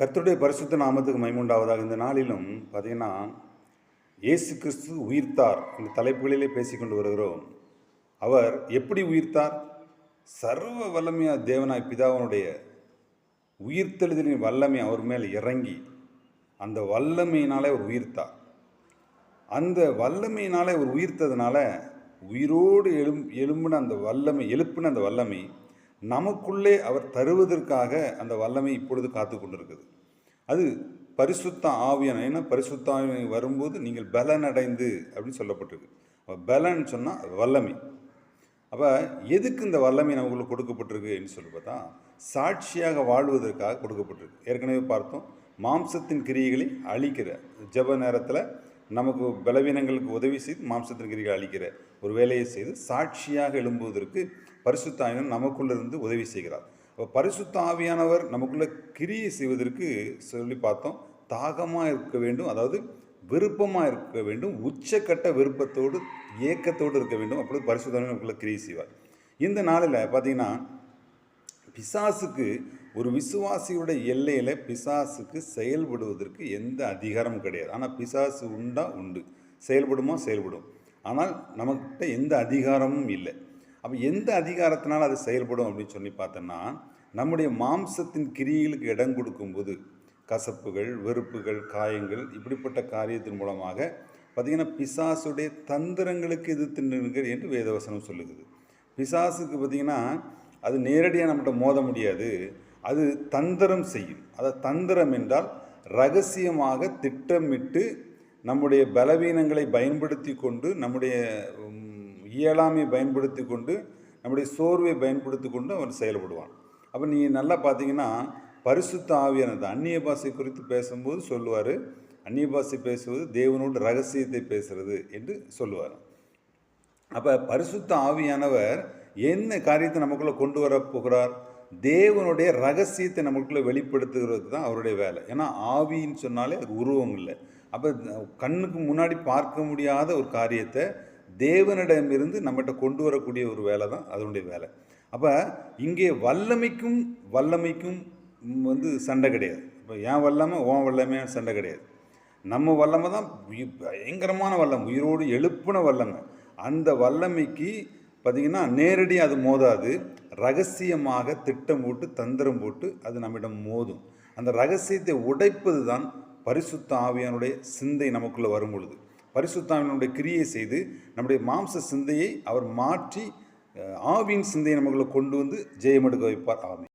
கர்த்தருடைய பரிசுத்த நாமத்துக்கு மகிமை. இந்த நாளிலும் பார்த்தீங்கன்னா, இயேசு கிறிஸ்து உயிர்த்தார் இந்த தலைப்புகளிலே பேசிக்கொண்டு வருகிறோம். அவர் எப்படி உயிர்த்தார்? சர்வ வல்லமையா தேவனாய் பிதாவினுடைய உயிர்த்தெழுதலின் வல்லமை அவர் மேல் இறங்கி அந்த வல்லமையினாலே அவர் உயிர்த்தார். அந்த வல்லமையினாலே அவர் உயிர்த்ததுனால உயிரோடு எழும்பின அந்த வல்லமை நமக்குள்ளே அவர் தருவதற்காக அந்த வல்லமை இப்பொழுது காத்து கொண்டிருக்குது. அது பரிசுத்த ஆவியான, ஏன்னா பரிசுத்த ஆவியான வரும்போது நீங்கள் பலன் அடைந்து அப்படின்னு சொல்லப்பட்டிருக்கு. பலன் சொன்னால் வல்லமை. அப்போ எதுக்கு இந்த வல்லமை நமக்குள்ள கொடுக்கப்பட்டிருக்கு சொல்லி பார்த்தா, சாட்சியாக வாழ்வதற்காக கொடுக்கப்பட்டிருக்கு. ஏற்கனவே பார்த்தோம், மாம்சத்தின் கிரியைகளை அழிக்கிற ஜெப நேரத்தில் நமக்கு பலவீனங்களுக்கு உதவி செய்து மாம்சத்தின் கிரியை அழிக்கிற ஒரு வேலையை செய்து சாட்சியாக எழும்புவதற்கு பரிசுத்த ஆவியானவர் நமக்குள்ளிருந்து உதவி செய்கிறார். அப்போ பரிசுத்த ஆவியானவர் நமக்குள்ள கிரியை செய்வதற்கு சொல்லி பார்த்தோம், தாகமாக இருக்க வேண்டும், அதாவது விருப்பமாக இருக்க வேண்டும், உச்சக்கட்ட விருப்பத்தோடு ஏக்கத்தோடு இருக்க வேண்டும். அப்பொழுது பரிசுத்த ஆவியானவர் நமக்குள்ள கிரியை செய்வார். இந்த நாளில் பார்த்தீங்கன்னா, பிசாசுக்கு ஒரு விசுவாசியுடைய எல்லையில் பிசாசுக்கு செயல்படுவதற்கு எந்த அதிகாரமும் கிடையாது. ஆனால் பிசாசு உண்டு, செயல்படும். ஆனால் நமக்கிட்ட எந்த அதிகாரமும் இல்லை. அப்போ எந்த அதிகாரத்தினால் அது செயல்படும் அப்படின்னு சொல்லி பார்த்தோன்னா, நம்முடைய மாம்சத்தின் கிரியைகளுக்கு இடம் கொடுக்கும்போது கசப்புகள், வெறுப்புகள், காயங்கள், இப்படிப்பட்ட காரியத்தின் மூலமாக பார்த்திங்கன்னா பிசாசுடைய தந்திரங்களுக்கு எதிர்த்து நிற்கிறது என்று வேதவசனம் சொல்லுகிறது. பிசாசுக்கு பார்த்திங்கன்னா அது நேரடியாக நம்மகிட்ட மோத முடியாது, அது தந்திரம் செய்யும். அதாவது தந்திரம் என்றால் ரகசியமாக திட்டமிட்டு நம்முடைய பலவீனங்களை பயன்படுத்தி கொண்டு, நம்முடைய இயலாமையை பயன்படுத்தி கொண்டு, நம்முடைய சோர்வை பயன்படுத்தி கொண்டு அவன் செயல்படுவான். அப்போ நீங்கள் நல்லா பார்த்தீங்கன்னா, பரிசுத்த ஆவியானது அந்நிய பாஷை குறித்து பேசும்போது சொல்லுவார், அந்நிய பாஷை பேசுவது தேவனோடு ரகசியத்தை பேசுகிறது என்று சொல்லுவார். அப்போ பரிசுத்த ஆவியானவர் என்ன காரியத்தை நமக்குள்ளே கொண்டு வர போகிறார்? தேவனுடைய ரகசியத்தை நமக்குள்ளே வெளிப்படுத்துகிறது தான் அவருடைய வேலை. ஏன்னா ஆவின்னு சொன்னாலே அது உருவம் இல்லை. அப்போ கண்ணுக்கு முன்னாடி பார்க்க முடியாத ஒரு காரியத்தை தேவனிடமிருந்து நம்மகிட்ட கொண்டு வரக்கூடிய ஒரு வேலை தான் அதனுடைய வேலை. அப்போ இங்கே வல்லமைக்கும் சண்டை கிடையாது. இப்போ என் வல்லமை உன் வல்லமை சண்டை கிடையாது. நம்ம வல்லமை தான் பயங்கரமான வல்லமை, உயிரோடு எழுப்பின வல்லமை. அந்த வல்லமைக்கு பார்த்திங்கன்னா நேரடியாக அது மோதாது, ரகசியமாக திட்டம் போட்டு தந்திரம் போட்டு அது நம்மிடம் மோதும். அந்த ரகசியத்தை உடைப்பது தான் பரிசுத்த ஆவியானுடைய சிந்தை நமக்குள்ளே வரும் பொழுது. பரிசுத்த ஆவியானுடைய கிரியை செய்து நம்முடைய மாம்ச சிந்தையை அவர் மாற்றி ஆவியின் சிந்தையை நமக்குள்ளே கொண்டு வந்து ஜெயமெடுக்க வைப்பார். ஆவி